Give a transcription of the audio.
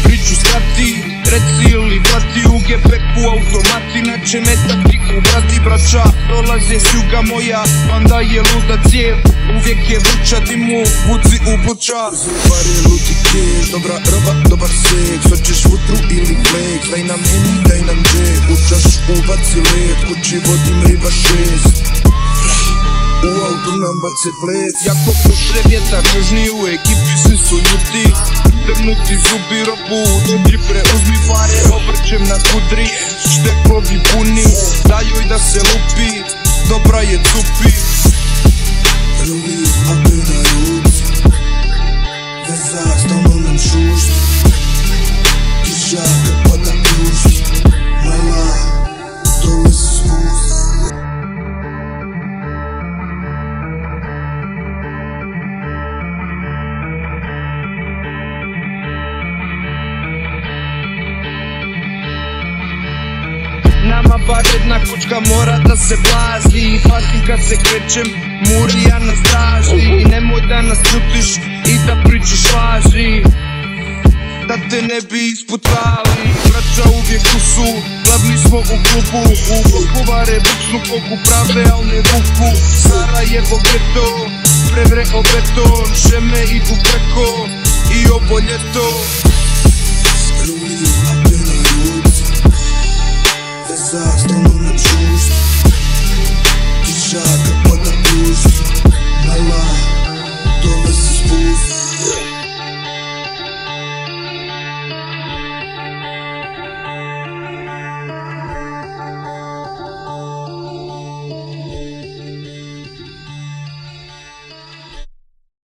Priču skrati, reci ili vrati u gepeku automati, neće metati u vrati braća. Dolaze s juga moja, banda je luda cijev, uvijek je vruća dimu, vuci u pluća. Zubar je luti keš, dobra roba, dobar seks. Hoćeš vutru ili fleks, daj nam meni, daj nam džep. U čaš ubaci led, kući vodim riba 6. U autu nam bace plec. Jako puše vjetar, nužni u ekipi, svi su ljuti. Trnuti zubi robu, dođi preuzmi pare, obrćem na kudri. Štekovi puni, daju i da se lupi, dobra je cupi. Rubi, a te na ruci, veza, stalno nam šušti. Kiša kad pada krušti, mala, dole se spusti. Nama bar jedna kućka mora da se blazi. Patim kad se krećem, Murija nas traži. Nemoj da nas ljutiš i da pričaš laži, da te ne bi isputali. Braća uvijek tu su, glavni smo u klubu. U Vukovare buksnu koku prave, al ne vuku. Sarajevo geto, prevre o beton. Šeme idu preko i ovo ljeto. Rubi,